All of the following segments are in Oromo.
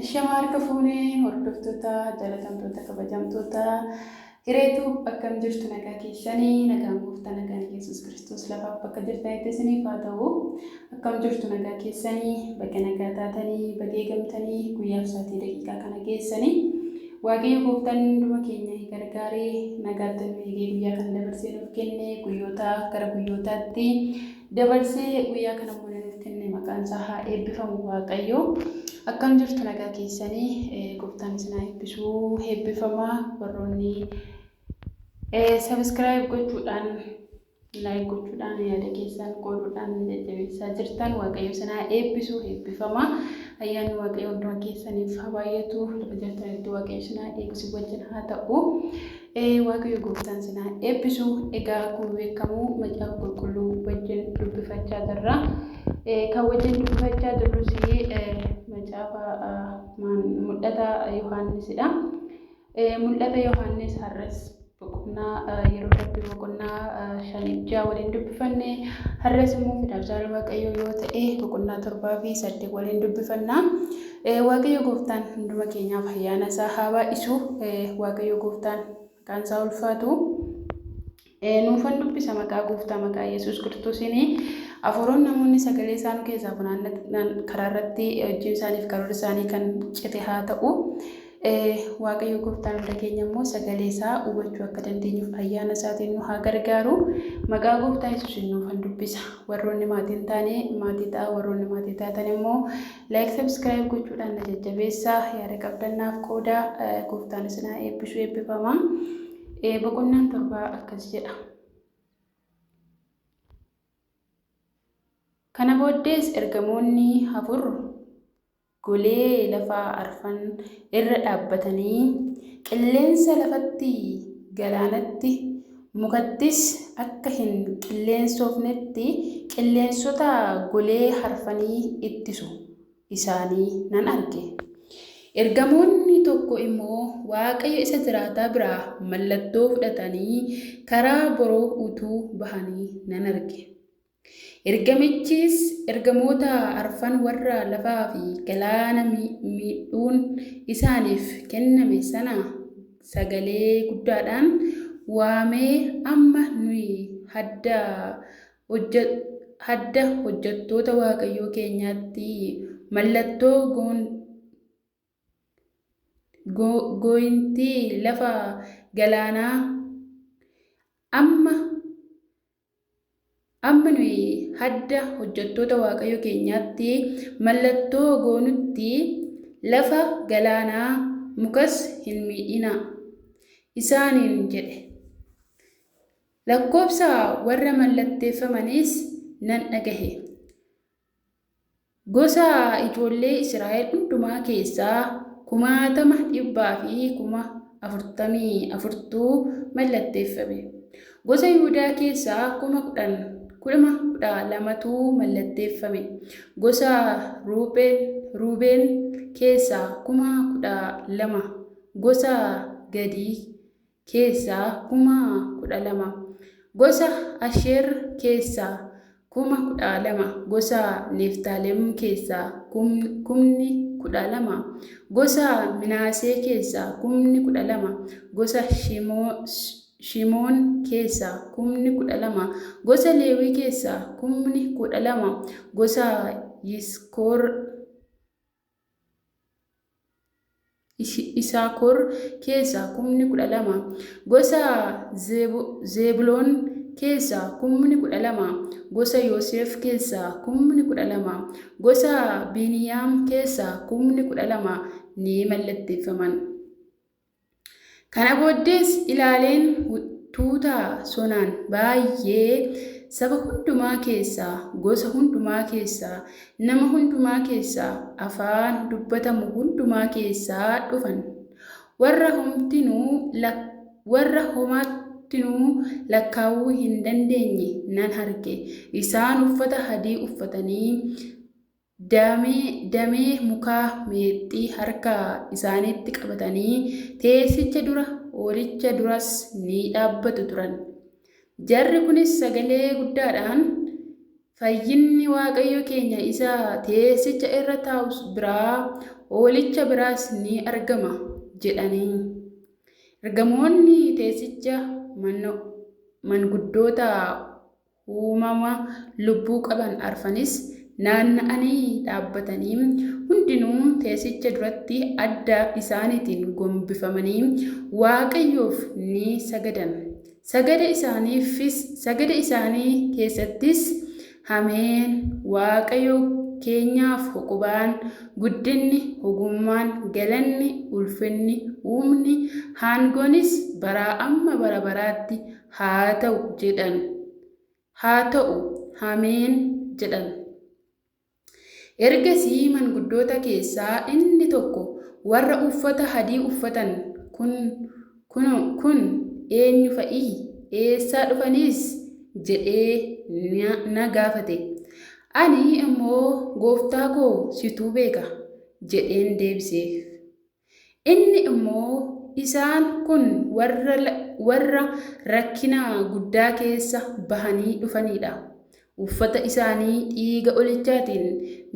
Shamarra fuunee hordoftoota jalatamtoota kabajamtoota hireetu akkam jirtu nagaa keessanii nagaan gooftaa nagaan Yesuus Kiristoos lafaaf bakka jirtanitti isiniif haa ta'u akkam jirtu nagaa keessanii bakka nagaa taatanii bakka eegamtanii guyyaaf sa'aatii daqiiqaa kana geessanii waaqayyo gooftaan hunduma keenya gargaaree nagaatti nu eegee guyyaa kana dabarsee nuuf kenne guyyoota gara guyyootaatti dabarsee guyyaa kana nuuf kenne maqaan isaa haa eebbifamu waaqayyo. Akkam jirtu nagaa keessanii gooftaan isin haa eebbisu eebbifamaa warroonni subscribe gochuudhaan like gochuudhaan yaada keessan qooduudhaan jajjabeessaa jirtan waaqayyo isin haa eebbisu eebbifamaa ayyaanni waaqayyo hunduma keessaniif haa baay'atu lafa jirtanitti waaqayyo isin haa eebbisu wajjin haa ta'u waaqayyo gooftaan isin haa eebbisu. Egaa akkuma beekamu macaafa qulqulluu wajjin dubbifachaa jirra. Kan wajjin dubbifachaa jirrus macaafa mul'ata Yohaannisidha. Mul'ata Yohaannis har'as boqonnaa yeroo darbe boqonnaa 5 waliin dubbifanne har'as immoo fedhaaf waaqayyo yoo ta'e boqonnaa 7 fi 8 waliin dubbifanna. Waaqayyo gooftaan hunduma keenyaaf ayyaana isaa haa baay'isu. Waaqayyo gooftaan maqaan isaa ulfaatu. Nuufan dubbisa maqaa gooftaa maqaa Yesuus Kiristoosiin. Afuroon namoonni sagalee isaanii keessaa funaannan karaa irratti hojii isaaniif karoora isaanii kan cite haa ta'u. Waaqayyo gooftaan hunda keenya immoo sagalee isaa hubachuu akka dandeenyuuf ayyaana isaatiin nu haa gargaaru. Maqaa gooftaa Yesuusiin nuufan dubbisa. Warroonni maatii hin taane maatii ta'a, warroonni maatii taatan immoo like subscribe gochuudhaan na jajjabeessaa. Yaada qabdannaaf qooda gooftaan isin haa eebbisu eebbifama. Boqonnaan 7 akkas jedha. Kana booddees ergamoonni afur golee lafaa arfan irra dhaabbatanii qilleensa lafatti galaanatti mukattis akka hin qilleensofnetti qilleensota golee harfanii ittisu isaanii nan arge. Ergamoonni tokko immoo waaqayyo isa jiraataa biraa mallattoo fudhatanii karaa boroo utuu bahanii nan arge. Ergamichis ergamoota arfan warra lafaa fi galaana miidhuun isaaniif kenname sana sagalee guddaadhaan waamee amma nuyi hadda hojjettoota waaqayyoo keenyaatti mallattoo gooyintii lafa galaanaa amma nuyi hadda hojjettoota waaqayyo keenyaatti mallattoo goonutti lafa galaanaa mukas hin miidhina isaaniin jedhe. Lakkoobsa warra mallatteeffamanis nan dhagahe. Gosa ijoollee Israa'el hundumaa keessaa 60,444 mallatteeffame. Gosa Yihuudaa keessaa 12,000tu mallatteeffame. Gosa Ruubeen keessaa 12,000. Gosa Gadii keessaa 12,000. Gosa Asheer keessaa 12,000. Gosa Niftaalem keessaa 12,000. Gosa Minaasee keessaa 12,000. Gosa Shimoon keessaa 12,000. Gosa Leewii keessaa 12,000. Gosa Yisaakor keessaa 12,000. Gosa Zebuloon keessaa 12,000. Gosa Yoosef keessaa 12,000. Gosa Biniyaam keessaa 12,000 ni mallatteeffaman. Kana booddees ilaaleen tuuta sonaan baay'ee saba hundumaa keessaa, gosa hundumaa keessaa, nama hundumaa keessaa, afaan dubbatamu hundumaa keessaa dhufan. Warra homattinuu lakkaa'uu hin dandeenye nan arge. Isaan uffata adii uffatanii damee mukaa meexxii harka isaaniitti qabatanii teessicha dura hoolicha duras ni dhaabbatu turan. Jarri kunis sagalee guddaadhaan fayyinni Waaqayyo keenya isa teessicha irra taa'us biraa oolicha biraas ni argama jedhanii. Ergamoonni teessicha manguddoota uumama lubbuu qaban arfanis naanna'anii dhaabbatanii hundinuu teessicha duratti adda isaaniitiin gombifamanii Waaqayyoof ni sagadan. Sagada isaanii keessattis Ameen, Waaqayyo keenyaaf huqubaan, guddinni, ogummaan, galanni, ulfinni, humni, aangoonis baraa amma bara baraatti haa ta'u jedhan. Ameen jedhan. Ergasii manguddoota keessaa inni tokko warra uffata adii uffatan kun eenyu fa'ii? Eessaa dhufanis? jedhee na gaafate. Ani immoo gooftaa koo situu beeka jedheen deebiseef. Inni immoo isaan kun warra rakkina guddaa keessa bahanii dhufanidha. Uffata isaanii dhiiga olichaatiin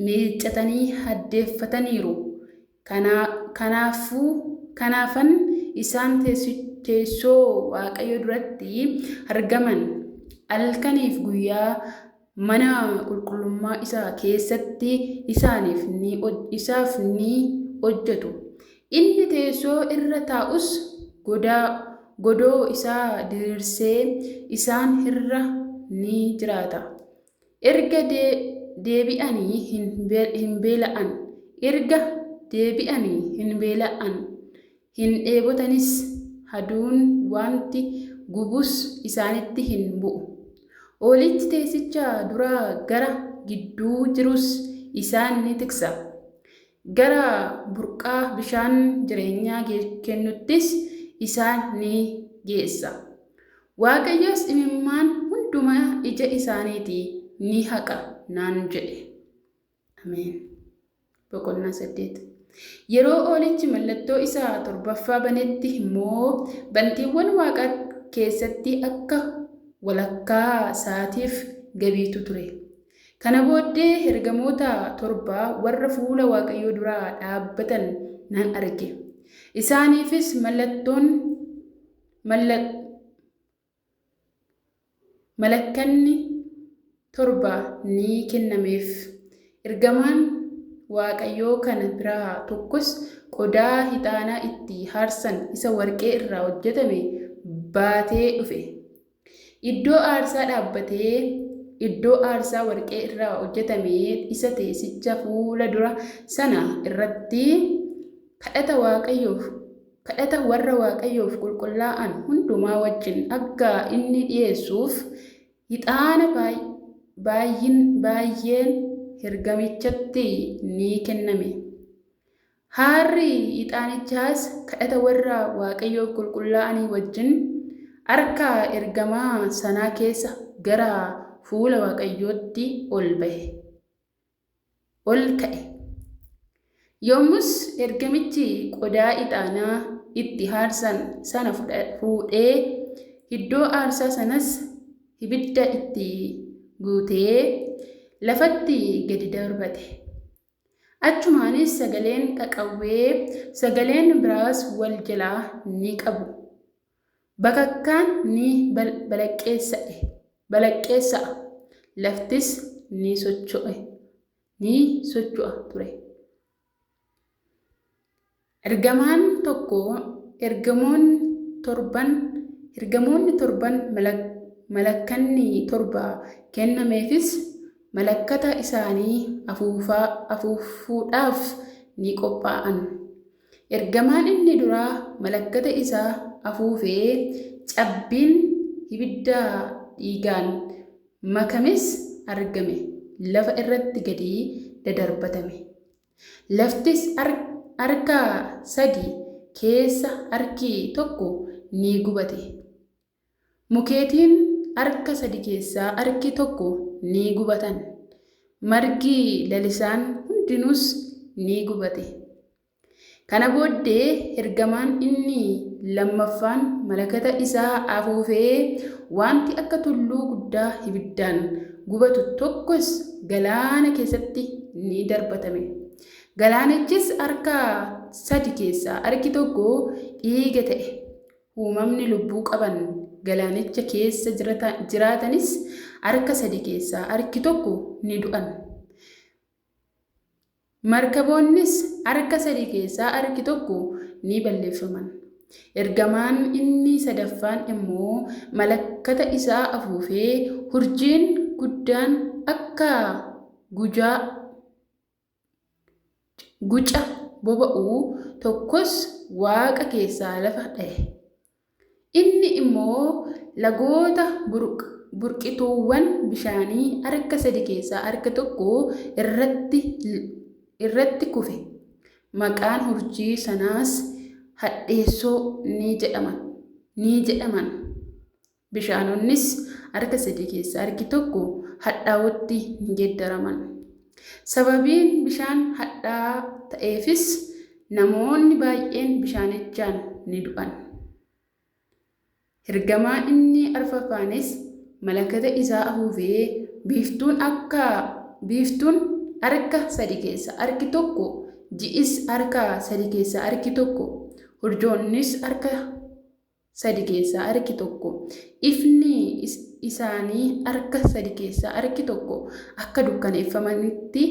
miiccatanii haddeeffataniiru. Kanaafan isaan teessoo Waaqayyo duratti argaman halkaniif guyyaa mana qulqullummaa isaa keessatti isaaf ni hojjetu. Inni teessoo irra taa'us godoo isaa diriirsee isaan irra ni jiraata. Erga deebi'anii hin beela'an, hin dheebotanis, aduun wanti gubus isaanitti hin bu'u. Oolichi teessicha dura gara gidduu jirus isaan ni tiksa. Gara burqaa bishaan jireenyaa kennuttis isaan ni geessa. Waaqayyos imimmaan hundumaa ija isaaniitii ni haqa naan jedhe. Ameen. Boqonnaa 8. Yeroo oolichi mallattoo isaa torbaffaa banetti immoo bantiiwwan Waaqaa keessatti akka walakkaa sa'aatiif gabiitu ture. Kana booddee ergamoota 7 warra fuula Waaqayyoo duraa dhaabbatan nan arge. Isaaniifis malakkanni 7 ni kennameef. Ergamaan Waaqayyoo kana biraa tokkos qodaa ixaanaa itti aarsan isa warqee irraa hojjetame baatee dhufe. Iddoo aarsaa dhaabbatee iddoo aarsaa warqee irraa hojjetame isa teessicha fuula dura sana irratti kadhata warra Waaqayyoof qulqullaa'an hundumaa wajjin akka inni dhiyeessuuf ixaana baay'een ergamichatti ni kenname. Haarri ixaanichaas kadhata warra Waaqayyoof qulqullaa'anii wajjin harka ergamaa sanaa keessa gara fuula Waaqayyootti ol ka'e. Yommus ergamichi qodaa ixaanaa itti aarsan sana fuudhee iddoo aarsaa sanas ibidda itti guutee lafatti gadi darbate. Achumaanis sagaleen qaqawwee, sagaleen biraas wal jalaa ni qabu. Bakakkaan ni balaqqeessa'a. Laftis ni socho'a ture. Ergamoonni torban malakkanni 7 kennameefis malakkata isaanii afuufuudhaaf ni qophaa'an. Ergamaan inni duraa malakkata isaa afuufee cabbiin ibidda dhiigaan makames argame. Lafa irratti gadi dadarbatame. Laftis harka 3 keessa harki 1 ni gubate. Mukeetiin harka 3 keessaa harki 1 ni gubatan. Margi lalisaan hundinuus ni gubate. Kana booddee ergamaan inni lammaffaan malakata isaa afuufee wanti akka tulluu guddaa ibiddaan gubatu tokkos galaana keessatti ni darbatame. Galaanichis harka sadi keessaa harki tokko dhiiga ta'e. Uumamni lubbuu qaban galaanicha keessa jiraatanis harka sadi keessaa harki tokko ni du'an. Markaboonnis harka sadi keessaa harki tokko ni balleeffaman. Ergamaan inni sadaffaan immoo malakkata isaa afuufee urjiin guddaan akka guca boba'uu tokkos waaqa keessaa lafa dha'e. Inni immoo lagoota burqituuwwan bishaanii harka sadi keessaa harka tokko irratti kufe. Maqaan urjii sanaas hadheessoo ni jedhaman. Bishaanonnis harka sadi keessaa harki tokko hadhaa'utti ni geeddaraman. Sababiin bishaan hadhaa ta'eefis namoonni baay'een bishaanichaan ni du'an. Ergamaan inni arfaffaanis malakata isaa afuufee biiftuun harka sadi keessaa harki tokko, ji'is harka sadi keessaa harki tokko, urjoonnis harka sadi keessaa harki tokko, ifni isaanii harka sadi keessaa harki tokko akka dukkaneeffamanitti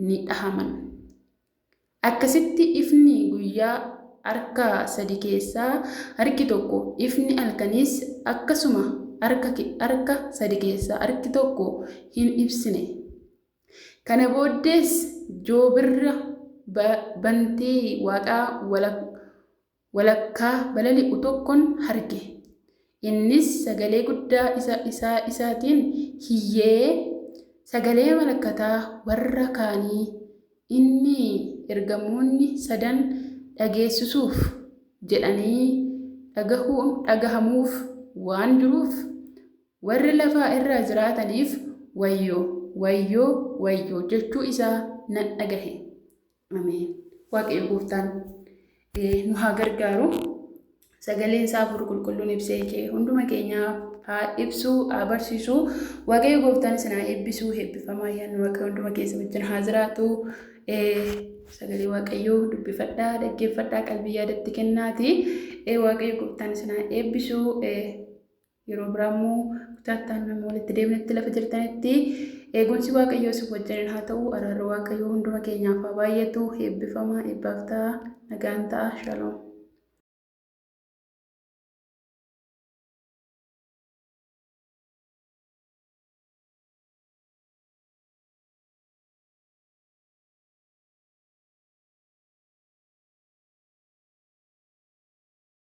ni dhahaman. Akkasitti ifni guyyaa harka sadi keessaa harki tokko, ifni halkanis akkasuma harka sadi keessaa harki tokko hin ibsine. Kana booddees joobirra bantii waaqaa walakkaa balali'u tokkon arge. Innis sagalee guddaa isaatiin hiyyee sagalee malakataa warra kaanii inni ergamoonni sadan dhageessisuuf jedhanii dhagahamuuf waan jiruuf warri lafaa irra jiraataniif wayyoo jechuu isaa nan dhagahe. Ameen. Waaqayyo Gooftaan nu haa gargaaru. Sagaleen isaa Hafuura Qulqulluun ibsee hunduma keenyaaf haa ibsu, haa barsiisu. Waaqayyo Gooftaan isin haa eebbisu. Eebbifamaa ayyaanni Waaqayyo hunduma keessa wajjin haa jiraatu. Sagalee Waaqayyoo dubbifadhaa, dhaggeeffadhaa, qalbii yaadatti kennaati. Waaqayyo Gooftaan isin haa eebbisu. Yeroo biraammoo kutaattaan nama walitti deemnetti lafa jirtanitti eegumsi Waaqayyoo si wajjin haa ta'u. Araarri Waaqayyoo hunduma keenyaaf haa baay'atu. Eebbifamaa, eebbaaf ta'a, nagaan ta'a. Shalom.